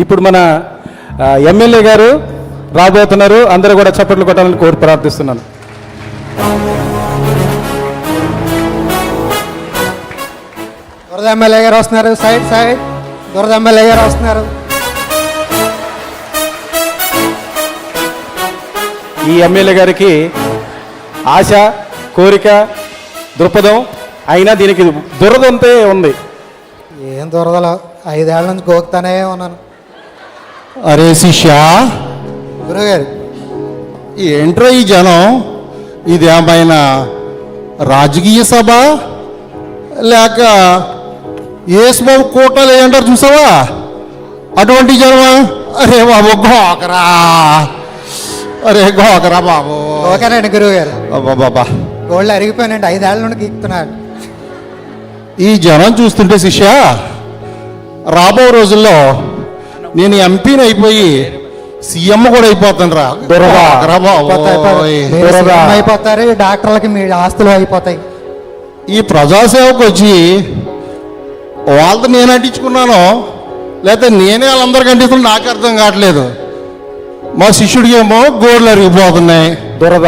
ఇప్పుడు మన ఎమ్మెల్యే గారు రాబోతున్నారు. అందరూ కూడా చప్పట్లు కొట్టాలని కోరి ప్రార్థిస్తున్నాను. దురద ఎమ్మెల్యే గారు వస్తున్నారు. సైడ్ దురద ఎమ్మెల్యే గారు వస్తున్నారు. ఈ ఎమ్మెల్యే గారికి ఆశ, కోరిక, దృక్పథం అయినా దీనికి దురదంతే ఉంది. ఏం దురదలో 5 ఏళ్ల నుంచి గోకుతానే ఉన్నాను. అరే శిష్య, గురుగారు ఏంట్రా ఈ జనం? ఇదేమైనా రాజకీయ సభ లేక ఏసుబాబు కోటలు ఏంటారు చూసావా? అటువంటి జనమా? అరే బాబు గోకరా, అరే గోకరా బాబు. ఓకేనండి గురువుగారు. బాబా గోళ్ళు అరిగిపోయానండి. 5 ఏళ్ల నుండి గీక్తున్నాడు. ఈ జనం చూస్తుంటే శిష్య, రాబో రోజుల్లో నేను ఎంపీని అయిపోయి సీఎం కూడా అయిపోతాను రా. అయిపోతారు. డాక్టర్లకి మీ ఆస్తులు అయిపోతాయి. ఈ ప్రజాసేవకు వచ్చి వాళ్ళతో నేను అంటించుకున్నాను లేకపోతే నేనే వాళ్ళందరికీ అంటిస్తున్నా నాకు అర్థం కావట్లేదు. మా శిష్యుడికి ఏమో గోర్లు అరిగిపోతున్నాయి, దురద.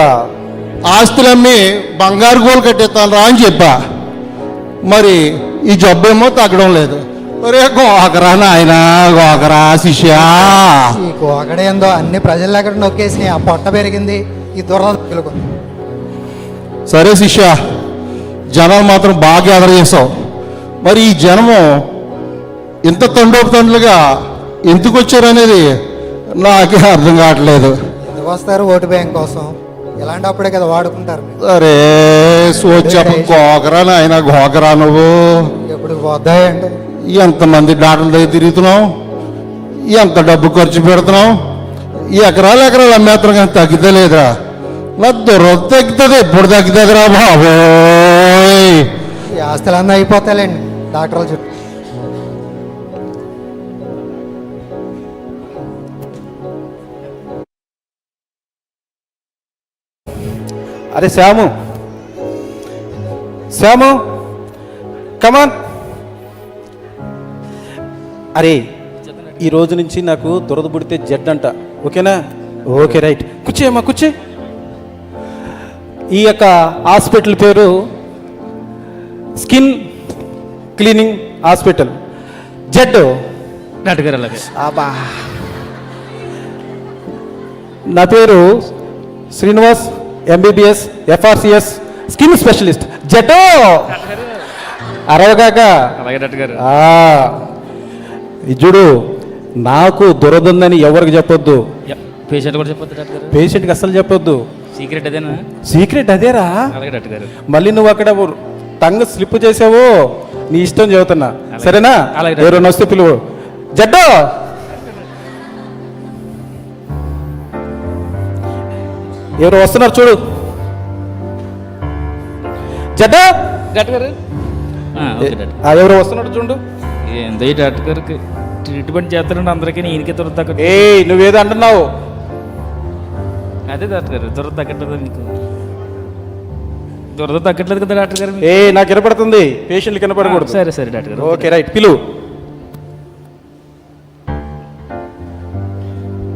ఆస్తులమ్మి బంగారు గోలు కట్టేస్తాను రా అని చెప్పా. మరి ఈ జబ్బేమో తగ్గడం లేదు. ఒరే గోకరా నాయన, గోకరా శిష్య. ఈ గోకడేందో అన్ని ప్రజల దగ్గర నొక్కేసి ఆ పొట్ట పెరిగింది. ఈ దురద పిలుకుంది. సరే శిష్య, జనం మాత్రం బాగా ఎదర చేసావు. మరి ఈ జనము ఇంత తండోపతండ్లుగా ఎందుకు వచ్చారనేది నాకే అర్థం కావట్లేదు. ఎందుకు వస్తారు? ఓటు బ్యాంక్ కోసం. ఇలాంటప్పుడే కదా వాడుకుంటారు. అరే సోచప్ప గోకరా నాయన, గోకరా. నువ్వు ఎప్పుడు పోతాయండి? ఎంతమంది డాక్టర్ల దగ్గర తిరుగుతున్నావు, ఎంత డబ్బు ఖర్చు పెడుతున్నావు, ఎకరాలు అమ్మేస్తున్నావు కానీ తగ్గితలేదురా. నా దురద తగ్గుతుంది. ఎప్పుడు తగ్గుతుందిరా బాబోయ్? ఈ ఆస్తులన్నీ అయిపోతాయండి డాక్టర్ల చుట్టూ. అరే శ్యాము, శ్యాము కమాన్. అరే ఈ రోజు నుంచి నాకు దురద పుడితే జడ్ అంట. ఓకేనా? Okay right. కూర్చోమ్మా, కూర్చో. ఈ యొక్క హాస్పిటల్ పేరు skin cleaning hospital. Z doctor అలాగే. అబ్బా, నా పేరు Srinivas, MBBS, FRCS, skin specialist. జటో అరవగాక. అలాగే డాక్టర్ గారు. చూడు, నాకు దురదందని ఎవరికి చెప్పొద్దు. పేషెంట్ కూడా చెప్పొద్దు డాక్టర్ గారు. పేషెంట్కి అస్సలు చెప్పొద్దు. సీక్రెట్ అదేనా? సీక్రెట్ అదేరా. అలాగే డాక్టర్ గారు. మళ్ళీ నువ్వు అక్కడ టంగ్ స్లిప్ చేసావు, నీ ఇష్టం చెబుతున్నా. సరేనా? ఎవరైనా వస్తే పిలువు. జడ్డో, ఎవరు వస్తున్నారు చూడు. జడ్డో, డాక్టర్ గారు. ఎవరు వస్తున్నారు చూడు. ఏందో ఈ డాక్టర్ గారికి ట్రీట్మెంట్ చేస్తారండి అందరికీ. ఈయనకే దురద తగ్గట్టు. నువ్వేదో అంటున్నావు. అదే డాక్టర్ గారు, దురద తగ్గట్లేదు మీకు. దురద తగ్గట్లేదు కదా డాక్టర్ గారు. నాకు వినపడుతుంది, పేషెంట్ కనపడకూడదు. సరే సరే డాక్టర్ గారు. ఓకే రైట్, పిలువు.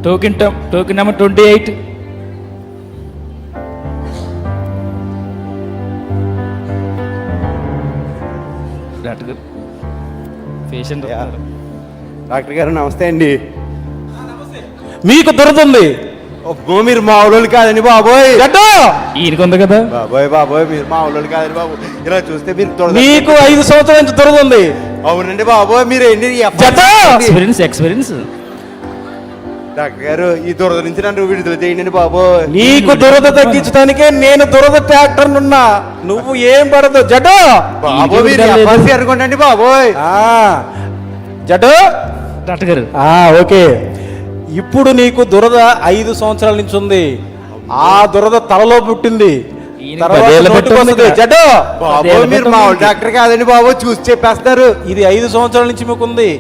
Token number 28. డాక్టర్ గారు, పేషెంట్. డాక్టర్ గారు నమస్తే అండి. మీకు దురదుంది. మీరు మా ఊళ్ళోళ్ళు కాదండి బాబోయ్. ఈయనకు ఉంది కదా బాబోయ్ మీరు మా ఊళ్ళోళ్ళు కాదండి బాబు. ఇలా చూస్తే మీరు మీకు 5 సంవత్సరాల నుంచి దురదుంది. అవునండి బాబోయ్. మీరు ఏంటి ఎక్స్పీరియన్స్. డాక్టర్ గారు ఈ దురద నుంచి నన్ను విడుదల చేయండి బాబోయ్. నీకు దురద తగ్గించడానికే నేను దురద ట్రాక్టర్ నున్నా. నువ్వు ఏం పడదు జడ్డో. బాబోయ్ మీరు ఎఫ్ఆర్సీ అనుకోండి బాబోయ్. జడ్డో డాక్టర్ గారు. ఓకే, ఇప్పుడు నీకు దురద 5 సంవత్సరాల నుంచి ఉంది. ఆ దురద తలలో పుట్టింది. జడ్డో బాబోయ్ మీరు మా డాక్టర్ కాదండి బాబోయ్, చూసి చెప్పేస్తారు. ఇది 5 సంవత్సరాల నుంచి మీకు ఉంది.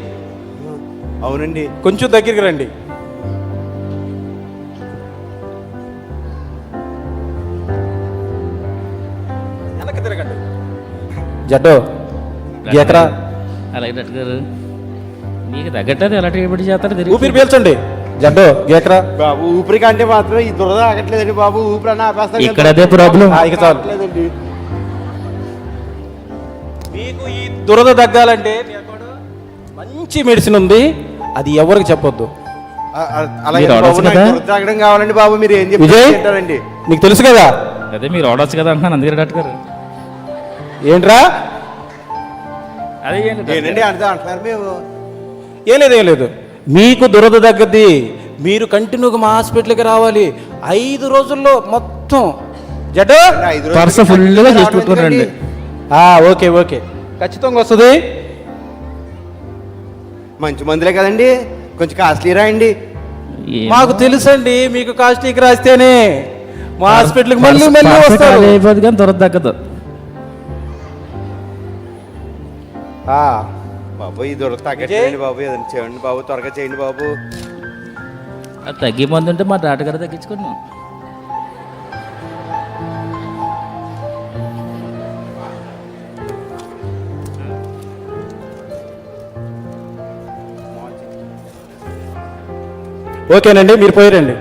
అవునండి. కొంచెం దగ్గరికి రండి. జడ్డో గీకరా. అలాగే డాక్టర్ గారు. మీకు తగ్గట్టు ఎలా ట్రీట్మెంట్ చేస్తారు తిరిగి ఊపిరి పీల్చండి జడ్డు గేకరా. బాబు ఊపిరి కంటే మాత్రం ఈ దురద ఆగట్లేదండి బాబు. ఊపిరి అన్న ఆపేస్తాను ఇక్కడ అదే ప్రాబ్లం. ఇక చాలు. ఆగట్లేదండి. మీకు ఈ దురద తగ్గాలంటే మీ అక్కడ మంచి మెడిసిన్ ఉంది, అది ఎవరికి చెప్పొద్దు. అలాగే మీరు బాబు, ఆడొచ్చు నాకు కదా? దురద తాగడం కావాలండి బాబు. మీరు ఏం విజయ్ చెప్తారండి? నీకు తెలుసు కదా అదే మీరు ఆడవచ్చు కదా అంటున్నాను, అందుకే డాక్టర్ గారు. ఏంట్రా? అదే ఏంటండి అంతా అంటున్నారు మేము? ఏం లేదు ఏం లేదు, మీకు దురద తగ్గద్ది. మీరు కంటిన్యూగా మా హాస్పిటల్కి రావాలి. 5 రోజుల్లో మొత్తం జడ్డు 5 రోజులు పర్స ఫుల్గా చేసి పెట్టుకోరండి. ఓకే ఓకే ఖచ్చితంగా వస్తుంది. మంచి మందులే కదండి, కొంచెం కాస్ట్లీ రాయండి. మాకు తెలుసండి, మీకు కాస్ట్లీకి రాస్తేనే మా హాస్పిటల్కి మళ్ళీ మళ్ళీ వస్తారు. అయిపోతుంది కానీ త్వర తగ్గదు. బాబు ఈ దురద తగ్గట్లేదండి బాబు. ఏదైనా చేయండి బాబు, త్వరగా చేయండి బాబు. అది తగ్గే మంది ఉంటే మా డాక్టర్ గారు తగ్గించుకోండి. ఓకేనండి, మీరు పోయిరండి.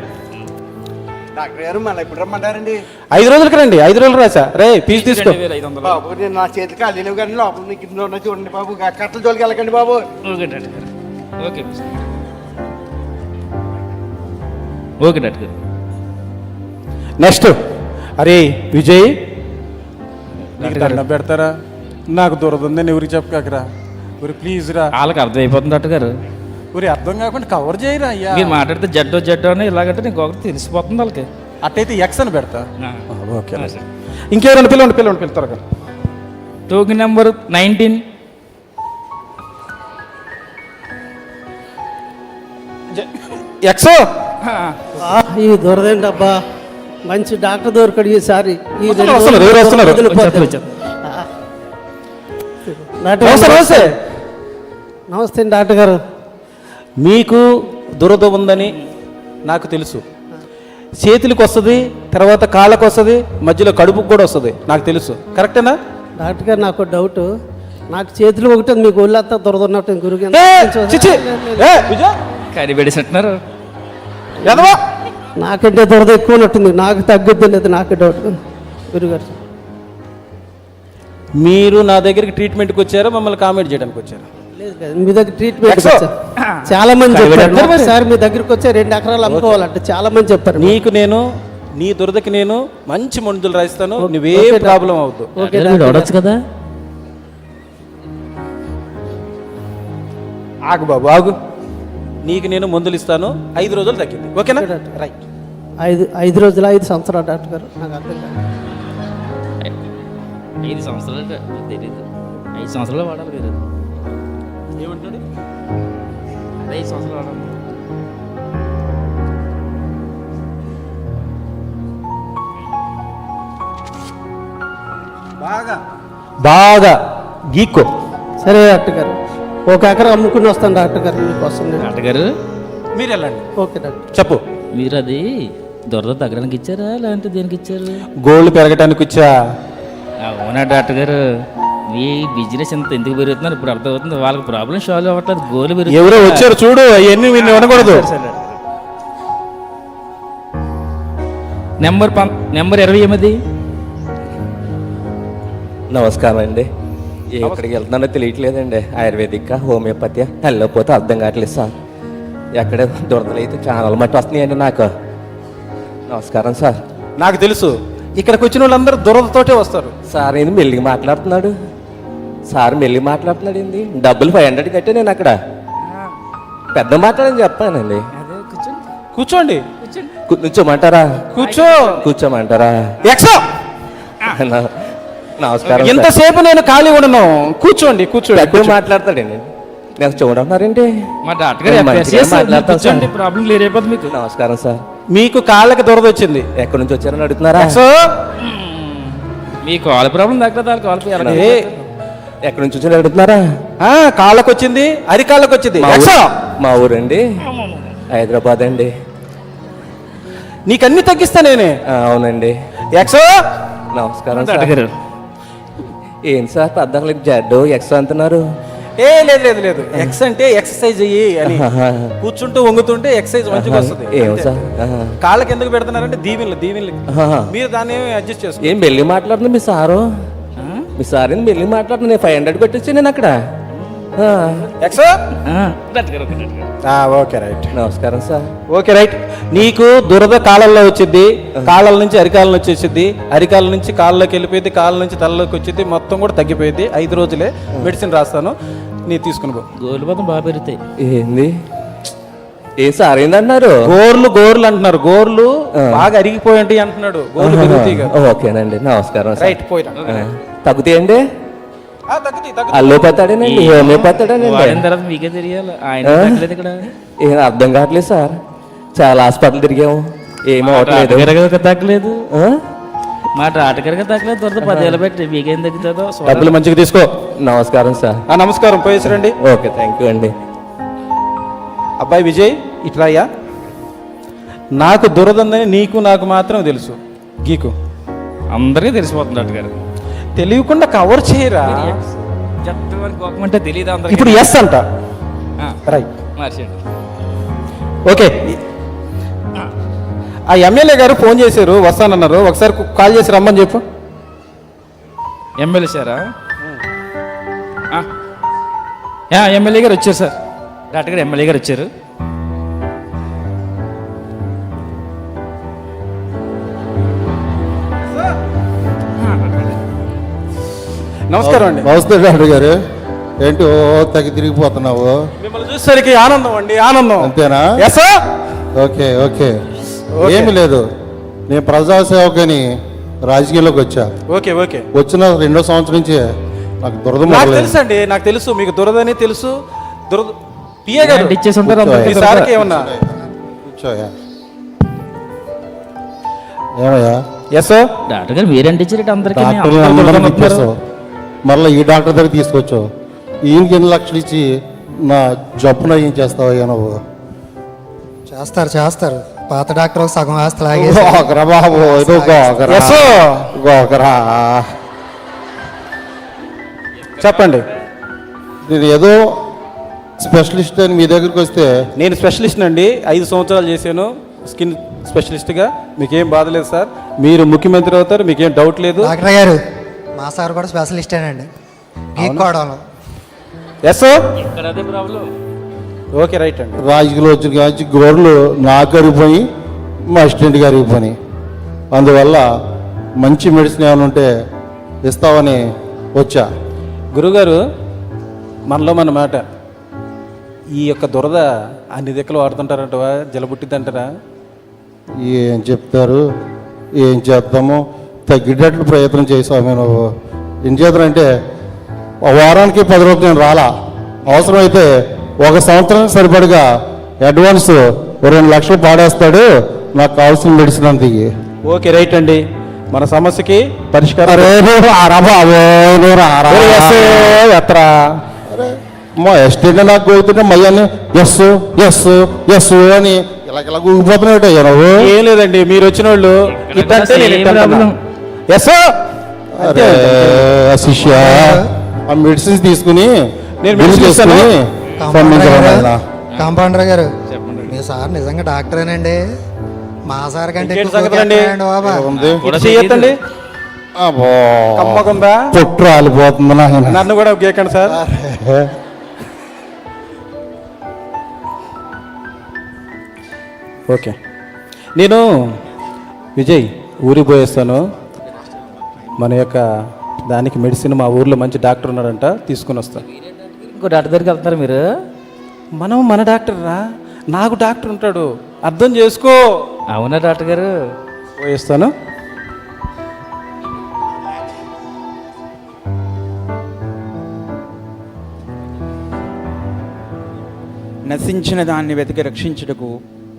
డాక్టర్ గారు మళ్ళీ ఎప్పుడు రమ్మంటారండి? 5 రోజులకి రండి. 5 రోజులు రాసా రే ఫీజు తీసుకో. 2500. బాబు నేను నా చేతికి ఖాళీ లేవు కానీ లోపల నీకు ఇందులో ఉన్న చూడండి బాబు. కట్టల జోలికి వెళ్ళకండి బాబు. ఓకే డాక్టర్ గారు. ఓకే ఓకే డాక్టర్ గారు. నెక్స్ట్ అరే విజయ్ నీకు దండం పెడతారా? నాకు దురద ఉందని ఎవరికి చెప్పకరా ఊరి, ప్లీజ్ రా. వాళ్ళకి అర్థమైపోతుంది డాక్టర్ గారు. ఊరి అర్థం కాకుండా కవర్ చేయరా అయ్యా. మీరు మాట్లాడితే జడ్డు అని ఇలాగంటే నీకు ఒకటి తెలిసిపోతుంది వాళ్ళకి. అట్టయితే ఎక్స్ అని పెడతా. ఓకే ఇంకెవరైనా పిల్లలు త్వరగా. Token number 19. ఎక్సో ఈ దొరదేంటబ్బా, మంచి డాక్టర్ దొరకడు ఈసారి. ఈ రెండు వస్తున్నారు, ఎవరు వస్తున్నారు? వదిలిపోతారు. డాక్టర్ గారు, నమస్తే. నమస్తే డాక్టర్ గారు. మీకు దురద ఉందని నాకు తెలుసు. చేతులకు వస్తుంది, తర్వాత కాళ్ళకు వస్తుంది, మధ్యలో కడుపుకు కూడా వస్తుంది, నాకు తెలుసు. కరెక్టేనా? డాక్టర్ గారు నాకు డౌట్, నాకు చేతులు ఒకటి మీకు ఒళ్ళంతా దొరదన్నట్టు గురువు కనిపెట్టేసినట్టున్నారు. నాకంటే దొరద ఎక్కువ ఉన్నట్టుంది, నాకు తగ్గుద్ది లేదు, నాకు డౌట్ గురుగారు. మీరు నా దగ్గరికి ట్రీట్మెంట్కి వచ్చారా, మమ్మల్ని కామెంట్ చేయడానికి వచ్చారా? లేదు లేదు, మీ దగ్గర ట్రీట్మెంట్ వచ్చారు. చాలా మంది చెప్పారు ఒకసారి మీ దగ్గరికి వచ్చి 2 ఎకరాలు అమ్ముకోవాలంటే చాలా మంది చెప్పారు. నీకు నేను నీ దురదకి నేను మంచి మందులు రాయిస్తాను, నువ్వే ప్రాబ్లం అవుద్దు. ఓకే మీరు ఆడవచ్చు కదా. ఆగు బాబు ఆగు, నీకు నేను మందులు ఇస్తాను. 5 రోజులు తగ్గింది, ఓకేనా? రైట్. 5 రోజుల 5 సంవత్సరాలు డాక్టర్ గారు, నాకు అర్థం కాదు. 5 సంవత్సరాలు తెలియదు. 5 సంవత్సరాలు వాడాలి మీరు. ఏమంటున్నాడు? 5 సంవత్సరాలు వాడాలి. బాగా గీక్కో. సరే డాక్టర్ గారు, 1 ఎకరా అమ్ముకుని వస్తాను డాక్టర్ గారు మీకోసం నేను. డాక్టర్ గారు మీరు వెళ్ళండి. Okay doctor. చెప్పు. మీరు అది దొరద తగ్గడానికి ఇచ్చారా లేదంటే దేనికి ఇచ్చారు? గోల్డ్ పెరగటానికి వచ్చా. అవునా డాక్టర్ గారు, మీ బిజినెస్ ఎంత ఎందుకు పెరుగుతున్నారు ఇప్పుడు అర్థమవుతుంది. వాళ్ళకి ప్రాబ్లం సాల్వ్ అవ్వట్లేదు, గోలు పెరుగుతుంది. ఎవరో వచ్చారు చూడు, అవన్నీ వీళ్ళు వినకూడదు. నెంబర్ 28. నమస్కారం అండి. ఎక్కడికి వెళ్తున్నానో తెలియట్లేదండి. ఆయుర్వేదిక్ హోమియోపతి వెళ్ళకపోతే అర్థం కావట్లేదు సార్. ఎక్కడ దురదలు అయితే చాలా మట్టి వస్తున్నాయండి నాకు. నమస్కారం సార్. నాకు తెలుసు, ఇక్కడికి వచ్చిన వాళ్ళందరూ దురదతోటే వస్తారు. సార్ ఏంది మెల్లిగా మాట్లాడుతున్నాడు? సార్ మెల్లిగా మాట్లాడుతున్నాడు ఏంది? డబ్బులు 500 కట్టే నేను అక్కడ పెద్ద మాట్లాడని చెప్పానండి. కూర్చోండి. కూర్చోమంటారా? కూర్చో. కూర్చోమంటారా? ఎక్సో. నమస్కారం. ఎంతసేపు నేను ఖాళీ ఉండను, కూర్చోండి కూర్చోండి. పెద్ద మాట్లాడతాడండి. నేను చూడన్నారండి. మా డాక్టర్ గారు మంచిగా FSS మాట్లాడతాను సార్. కూర్చోండి, ప్రాబ్లం క్లియర్ అయిపోతుంది మీకు. నమస్కారం సార్. మీకు కాళ్ళకి దురద వచ్చింది. ఎక్కడి నుంచి వచ్చారని అడుగుతున్నారా? ఎక్సో. మీ కాల్ ప్రాబ్లం తగ్గదా? కాల్ ఏ, ఎక్కడి నుంచి వచ్చారని అడుగుతున్నారా? కాళ్ళకు వచ్చింది, అరికాళ్ళకు వచ్చింది. మా ఎక్సో. మా ఊరండి హైదరాబాద్ అండి. నీకన్నీ తగ్గిస్తా నేనే. అవునండి. ఎక్సో. నమస్కారం డాక్టర్ సార్. గారు ఏం సార్ పెద్దలకు జడ్డు ఎక్స్ అంటున్నారు? లేదు లేదు లేదు ఎక్స్ అంటే ఎక్సర్సైజ్ చెయ్యి అని కూర్చుంటూ వంగుతుంటే ఎక్సర్సైజ్ మంచిగా వస్తుంది ఏమో అంతే. సార్ ఆహా. కాళ్ళకి ఎందుకు పెడుతున్నారంటే దీవెనలు ఆహా. మీరు దాన్ని అడ్జస్ట్ చేసుకోండి. ఏం మెల్లి మాట్లాడుతుంది మీ సారు మీ సార్ ఏంది మెల్లి మాట్లాడుతుంది నేను 500 కొట్టొచ్చి నేను అక్కడ ఆ. ఎక్స్ ఓకే రైట్ నమస్కారం సార్ ఓకే రైట్ నీకు దురద కాళ్ళల్లో వచ్చింది, కాళ్ళ నుంచి అరికాళ్ళ నుంచి వచ్చింది, అరికాళ్ళ నుంచి కాళ్ళలోకి వెళ్ళిపోయింది, కాళ్ళ నుంచి తలలోకి వచ్చింది, మొత్తం కూడా తగ్గిపోయింది. 5 రోజులే మెడిసిన్ రాస్తాను, నీ తీసుకుని పో. గోలు మొత్తం బాగా పెరుగుతాయి. ఏంది ఏ సార్ ఏందన్నారు గోర్లు అంటున్నారు, గోర్లు బాగా అరిగిపోయి అంటున్నాడు. గోర్లు పెరుగుతాయి కదా. ఓకేనండి నమస్కారం సార్. రైట్ పోయినా తగ్గుతాయండి తగ్గుతాయి. అల్లోపోతాడేనండి హోమియోపతాడేనండి వాడిన తర్వాత మీకే తెలియాలి. ఆయన తగ్గలేదు ఇక్కడ. ఏం అర్థం కావట్లేదు సార్ చాలా హాస్పిటల్ తిరిగాము ఏమో అవట్లేదు ఆటగారిగా తగ్గలేదు, ఆ? మాట ఆటగారిగా తగ్గలేదు. త్వరత 10 పెట్టి మీకేం తగ్గుతుందో డబ్బులు మంచిగా తీసుకో. నమస్కారం సార్. నమస్కారం పోయేసరండి. ఓకే థ్యాంక్ యూ అండి. అబ్బాయి విజయ్ ఇట్లాయ్యా, నాకు దురదందని నీకు నాకు మాత్రం తెలుసు. గీకు అందరికీ తెలిసిపోతుంది అటగారు. తెలియకుండా కవర్ చేయరా. అంటే తెలియదు అందరికి. ఇప్పుడు ఎస్ అంట. రైట్ మార్చండి. ఓకే. ఆ ఎమ్మెల్యే గారు ఫోన్ చేశారు, వస్తానన్నారు. ఒకసారి కాల్ చేసి రమ్మని చెప్పు. ఎమ్మెల్యే సారా? ఎమ్మెల్యే గారు వచ్చారు సార్. డాక్టర్ గారు ఎమ్మెల్యే గారు వచ్చారు. నమస్కారం అండి. నమస్తే డాక్టర్ గారు. ఏంటి ఓ తగ్గి తిరిగిపోతున్నావు? మిమ్మల్ని చూసేసరికి ఆనందం అండి, ఆనందం. అంతేనా? ఎస్ ఓకే ఓకే ఏమి లేదు, నేను ప్రజాసేవకని రాజకీయాల్లోకి వచ్చా. Okay okay. వచ్చిన 2వ సంవత్సరం నుంచి నాకు దురద నాకు మొదలైంది. తెలుసు అండి, నాకు తెలుసు మీకు దురదని తెలుసు. పిఏ గారు ఇచ్చేసి ఉంటారు అందరికీ ఈ సార్కి ఏమన్నా కూర్చోయా. ఏమయ్యా ఎస్ డాక్టర్ గారు మీరేంటి ఇచ్చారు అందరికీ? డాక్టర్లు అందరినీ ఇచ్చేస్తావు, మళ్ళీ ఈ డాక్టర్ దగ్గర తీసుకొచ్చావు. ఈయనకి 2 లక్షలు ఇచ్చి నా జబ్బున ఏం చేస్తావయ్యా నువ్వు? చేస్తారు పాత డాక్టర్ సగం ఆస్తి లాగేసి గోకరా బాబు, ఏదో గోకరా ఎస్ గోకరా. చెప్పండి. నేను ఏదో స్పెషలిస్ట్ అని మీ దగ్గరికి వస్తే నేను స్పెషలిస్ట్ అండి, 5 సంవత్సరాలు చేశాను స్కిన్ స్పెషలిస్ట్గా. మీకేం బాధ లేదు సార్, మీరు ముఖ్యమంత్రి అవుతారు, మీకేం డౌట్ లేదు. డాక్టర్ గారు మా సార్ కూడా స్పెషలిస్టేనండి గీక్కోవడంలో. ఎస్ ఇక్కడ అదే ప్రాబ్లం. ఓకే రైట్ అండి. రాజకీయాలు వచ్చిన కాంచి గోర్లు నాకు అరిగిపోయి మా అసిస్టెంట్ గారు అరిగిపోయి, అందువల్ల మంచి మెడిసిన్ ఏమైనా ఉంటే ఇస్తావని వచ్చా. గురుగారు మనలో మన మాట, ఈ యొక్క దురద అన్ని దిక్కులు వాడుతుంటారంటవా? జలబుట్టిద్దంటారా? ఏం చెప్తారు, ఏం చేద్దాము, తగ్గేటట్లు ప్రయత్నం చేసాము. నువ్వు ఏం చేద్దానంటే వారానికి 10 రోజులు నేను రాలా, అవసరమైతే 1 సంవత్సరం సరిపడగా అడ్వాన్స్ 2 లక్షలు పాడేస్తాడు, నాకు కావాల్సిన మెడిసిన్ అంత ఇయ్యి. ఓకే రైట్ అండి, మన సమస్యకి పరిష్కారం. అరే నువ్వు రారా బాబు, నువ్వు రారా. ఎత్తరా మా ఎస్టేట్ నాకు పోతుంటే మయ్యాన్ని ఎస్ ఎస్ ఎస్ అని ఇలా ఊగిపోతున్నావు నువ్వు. ఏం లేదండి, మీరు వచ్చిన వాళ్ళు ఇట్టంటే నేను ఇట్టంటున్నా. ఎస్ అరే శిష్య, ఆ మెడిసిన్స్ తీసుకుని నేను బిల్ మెడిసిన్ ఇస్తాను. చేసుకుని పంపించాలి. కాంపౌండర్ గారు మీ సార్ నిజంగా డాక్టరేనండి? మా సార్ కంటే ఇంకేంటి ఎక్కువ సంగతులండి? కొట్టేస్తున్నాడండి బాబా. ఉంది. ఇటు చేయొద్దండి, కమ్మకుందా? పొట్టు రాలిపోతుంది నాయన. నన్ను కూడా గీకండి సార్. ఓకే, నేను విజయ్ ఊరికి పోయేస్తాను. మన యొక్క దానికి మెడిసిన్ మా ఊర్లో మంచి డాక్టర్ ఉన్నాడంట, తీసుకుని వస్తాను. ఇంకో డాక్టర్ దగ్గరికి వెళ్తారు మీరు? మన డాక్టర్ రా, నాకు డాక్టర్ ఉంటాడు, అర్థం చేసుకో. అవునా డాక్టర్ గారు? పోయేస్తాను. నశించిన దాన్ని వెతికి రక్షించుటకు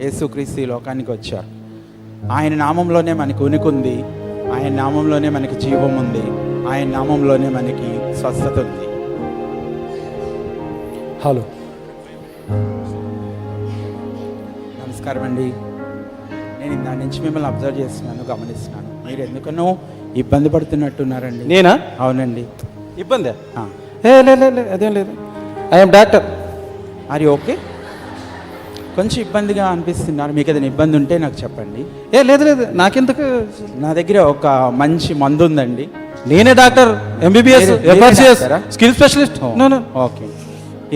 యేసుక్రీస్తు ఈ లోకానికి వచ్చారు. ఆయన నామంలోనే మనకు ఉనికి ఉంది, ఆయన నామంలోనే మనకి జీవం ఉంది, ఆయన నామంలోనే మనకి స్వస్థత ఉంది. హలో, నమస్కారం అండి. నేను దాని నుంచి మిమ్మల్ని అబ్జర్వ్ చేస్తున్నాను, గమనిస్తున్నాను. మీరు ఎందుకనో ఇబ్బంది పడుతున్నట్టున్నారండి. నేనా? అవునండి. ఇబ్బంది? ఆ. లేదు, అదేం లేదు. I'm doctor. అది ఓకే. కొంచెం ఇబ్బందిగా అనిపిస్తున్నారు, మీకు ఏదైనా ఇబ్బంది ఉంటే నాకు చెప్పండి. లేదు లేదు, నాకెందుకు? నా దగ్గర ఒక మంచి మందు ఉందండి. నేనే డాక్టర్, ఎంబీబీఎస్, మీరే ఎఫ్ఆర్సిఎస్, డాక్టరా? Skill specialist. నో. ఓకే,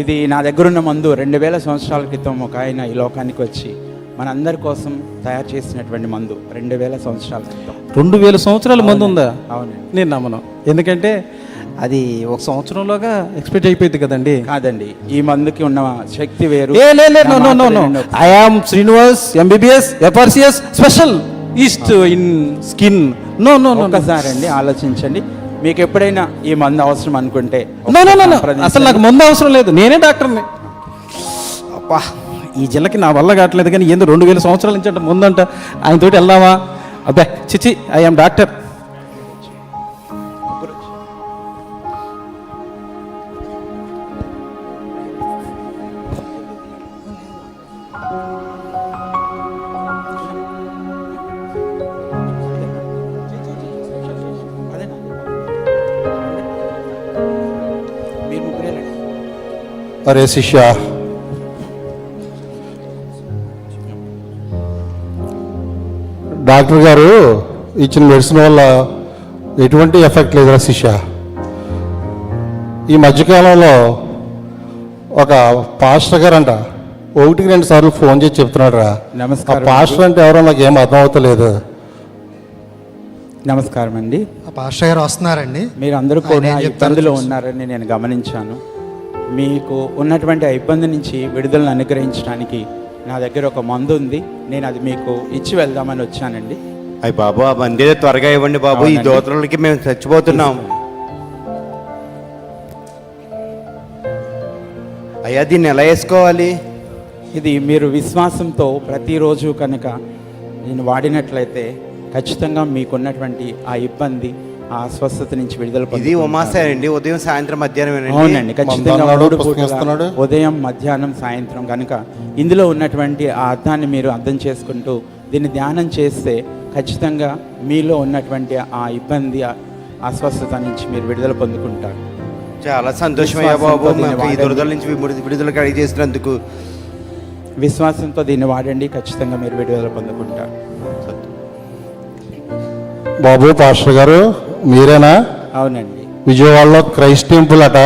ఇది నా దగ్గర ఉన్న మందు 2000 సంవత్సరాల క్రితం ఒక ఆయన ఈ లోకానికి వచ్చి మనందరి కోసం తయారు చేసినటువంటి మందు. 2000 సంవత్సరాల క్రితం. 2000 సంవత్సరాల మందు ఉందా? అవునండి. నేను నమ్మను, ఎందుకంటే అది ఒక సంవత్సరంలోగా ఎక్స్పెక్ట్ అయిపోయింది కదండి. కాదండి, ఈ మందుకి ఉన్న శక్తి వేరు. No. I am Srinivas, MBBS, FRCS, specialist in skin. No. ఒక్కసారి అండి ఆలోచించండి, మీకు ఎప్పుడైనా ఈ మందు అవసరం అనుకుంటే నో సంప్రదించండి. అసలు నాకు మందు అవసరం లేదు, నేనే డాక్టర్ని. అబ్బా, ఈ జిల్లకి నా వల్ల కావట్లేదు. కానీ ఏందో 2000 సంవత్సరాల నుంచి అంట ముందంట, ఆయనతోటి వెళ్దామా? అబ్బా చిచి, ఐఎమ్ డాక్టర్. మీరు ముగ్గురేనండి. అరే శిష్య, డాక్టర్ గారు ఇచ్చిన మెడిసిన్ వల్ల ఎటువంటి ఎఫెక్ట్ లేదురా శిష్య. ఈ మధ్యకాలంలో ఒక పాస్టర్ గారు అంట 1-2 సార్లు ఫోన్ చేసి చెప్తున్నాడు రా. ఆ నమస్కారం పాస్టర్ అంటే ఎవరో నాకు ఏం అర్థం అవుతలేదు. నమస్కారం అండి. ఆ పాస్టర్ గారు వస్తున్నారండి. మీరు అందరూ ఆయన కూడా ఏం చెప్తారో ఇబ్బందులో చూసి. ఉన్నారని నేను గమనించాను. మీకు ఉన్నటువంటి ఆ ఇబ్బంది నుంచి విడుదలను అనుగ్రహించడానికి నా దగ్గర ఒక మందు ఉంది. నేను అది మీకు ఇచ్చి వెళ్దామని వచ్చానండి. అయ్యి బాబు, ఆ మంది ఏదో త్వరగా ఇవ్వండి బాబు, ఈ అవునండి. దోతలకి మేము చచ్చిపోతున్నాం. అయ్యా, దీన్ని ఎలా వేసుకోవాలి? ఇది మీరు విశ్వాసంతో ప్రతిరోజు కనుక నేను వాడినట్లయితే ఖచ్చితంగా మీకున్నటువంటి ఆ ఇబ్బంది, ఆ అస్వస్థత నుంచి విడుదల ఇది పొందుకుంటారు. ఉమాసాయ అండి, ఉదయం సాయంత్రం మధ్యాహ్నం అవునండి, ఖచ్చితంగా మందు 3 పుస్తకం పూటలా, ఇస్తున్నాడు. ఉదయం మధ్యాహ్నం సాయంత్రం. కనుక ఇందులో ఉన్నటువంటి ఆ అర్థాన్ని మీరు అర్థం చేసుకుంటూ దీన్ని ధ్యానం చేస్తే ఖచ్చితంగా మీలో ఉన్నటువంటి ఆ ఇబ్బంది, ఆ అస్వస్థత నుంచి మీరు విడుదల పొందుకుంటారు. చాలా సంతోషం అయ్యా బాబు, విశ్వాసంతో దీన్ని మాకు ఈ వాడండి. దురదల నుంచి విడుదల కలిగి చేసినందుకు. విశ్వాసంతో దీన్ని వాడండి, ఖచ్చితంగా మీరు విడుదల పొందుకుంటారు. బాబు పాస్టర్ గారు మీరేనా? అవునండి, విజయవాడలో క్రైస్ట్ టెంపుల్ అట,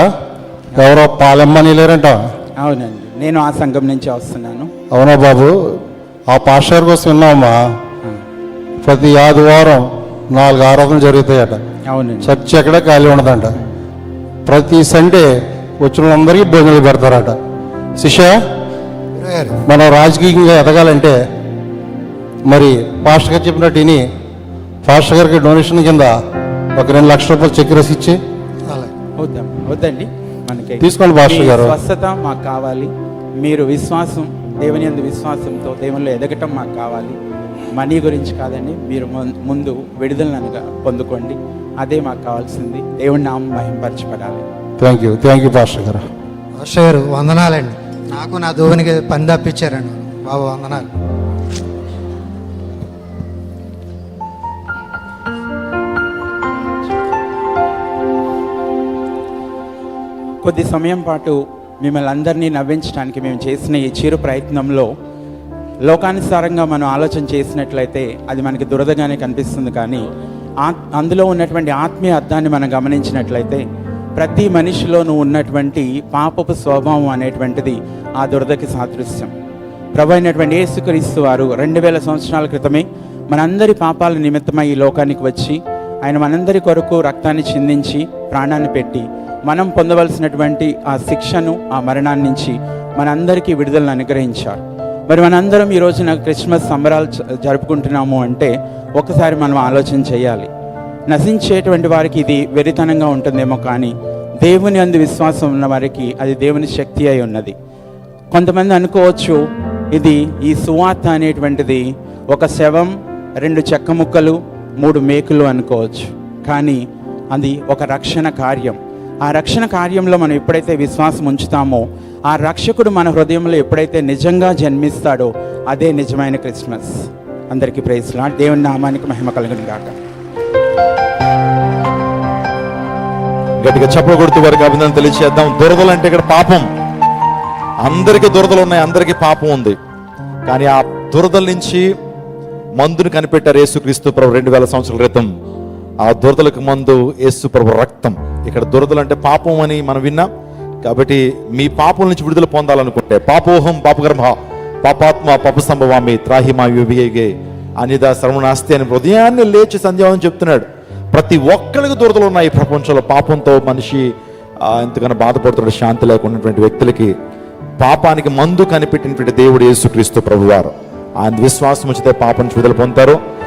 ఎవరో పాలెమ్మని లేరంట. అవునండి, నేను ఆ సంఘం నుంచి వస్తున్నాను. అవునా బాబు? ఆ పాస్టర్ గారి కోసం విన్నామా? ప్రతి ఆదివారం 4 ఆరాధనలు జరుగుతాయట. అవునండి, చర్చ్ ఎక్కడ ఖాళీ ఉండదంట. ప్రతి సండే వచ్చిన వాళ్ళందరికీ భోజనాలు పెడతారట. శిష్య, గురువు గారు, మనం రాజకీయంగా ఎదగాలంటే మరి పాస్టర్ గారు చెప్పినట్టు విని పాస్టర్ గారికి డొనేషన్ కింద ఒక 2 లక్షల రూపాయలు చెక్ రాసి ఇచ్చి అలాగే. వద్దండి, మనకి తీసుకోండి పాస్టర్ మీ గారు. స్వస్థత మాకు కావాలి. మీరు విశ్వాసం, దేవుని యందు విశ్వాసంతో దేవునిలో ఎదగటం మాకు కావాలి. మనీ గురించి కాదండి, మీరు ముందు విడుదలను పొందుకోండి, అదే మాకు కావాల్సింది. దేవుని నామం మహింపరచబడాలి. థ్యాంక్ యూ పాస్టర్ గారు. పాస్టర్ గారు వందనాలండి. నాకు నా దేవునికి పని తప్పించారండి బాబు, వందనాలు. కొద్ది సమయం పాటు మిమ్మల్ని అందరినీ నవ్వించడానికి మేము చేసిన ఈ చిరు ప్రయత్నంలో లోకానుసారంగా మనం ఆలోచన చేసినట్లయితే అది మనకి దురదగానే కనిపిస్తుంది. కానీ అందులో ఉన్నటువంటి ఆత్మీయ అర్థాన్ని మనం గమనించినట్లయితే ప్రతి మనిషిలోనూ ఉన్నటువంటి పాపపు స్వభావం అనేటువంటిది ఆ దురదకి సాదృశ్యం. ప్రభు అయినటువంటి యేసుక్రీస్తు వారు 2000 సంవత్సరాల క్రితమే మనందరి పాపాల నిమిత్తమై ఈ లోకానికి వచ్చి ఆయన మనందరి కొరకు రక్తాన్ని చిందించి ప్రాణాన్ని పెట్టి మనం పొందవలసినటువంటి ఆ శిక్షను, ఆ మరణాన్ని నుంచి మనందరికీ విడుదలను అనుగ్రహించారు. మరి మనందరం ఈ రోజున క్రిస్మస్ సంబరాలు జరుపుకుంటున్నాము అంటే ఒకసారి మనం ఆలోచన చేయాలి. నశించేటువంటి వారికి ఇది వెరితనంగా ఉంటుందేమో, కానీ దేవుని అందు విశ్వాసం ఉన్న వారికి అది దేవుని శక్తి అయి ఉన్నది. కొంతమంది అనుకోవచ్చు ఇది ఈ సువార్త అనేటువంటిది ఒక శవం, 2 చెక్క ముక్కలు, 3 మేకులు అనుకోవచ్చు. కానీ అది ఒక రక్షణ కార్యం. ఆ రక్షణ కార్యంలో మనం ఎప్పుడైతే విశ్వాసం ఉంచుతామో, ఆ రక్షకుడు మన హృదయంలో ఎప్పుడైతే నిజంగా జన్మిస్తాడో అదే నిజమైన క్రిస్మస్. అందరికీ ప్రైజ్ లార్డ్. దేవుని నామానికి మహిమ కలుగును గాక. గట్టిగా చప్పలు కొడుతూ వారికి అభినందన తెలియజేద్దాం. దురదలు అంటే ఇక్కడ పాపం, అందరికీ దురదలు ఉన్నాయి, అందరికీ పాపం ఉంది. కానీ ఆ దురదల నుంచి మందుని కనిపెట్టారు యేసుక్రీస్తు ప్రభు 2000 సంవత్సరాల క్రితం. ఆ దురదలకు మందు యేసు ప్రభు రక్తం. ఇక్కడ దురదలు అంటే పాపం అని మనం విన్నాం. కాబట్టి మీ పాపం నుంచి విడుదల పొందాలనుకుంటే పాపోహం పాపగర్భ పాపాత్మ పాప సంభవామి త్రాహిమా యువిగే అనిదా శ్రవణాస్తి అని హృదయాన్ని లేచి సంధ్యావనం చెప్తున్నాడు. ప్రతి ఒక్కరికి దురదలు ఉన్నాయి ఈ ప్రపంచంలో. పాపంతో మనిషి ఎంతగానో బాధపడుతున్నాడు. శాంతి లేకున్నటువంటి వ్యక్తులకి పాపానికి మందు కనిపెట్టినటువంటి దేవుడు యేసుక్రీస్తు ప్రభువారు. ఆయన విశ్వాసం వచ్చితే పాపం నుంచి విడుదల పొందుతారు.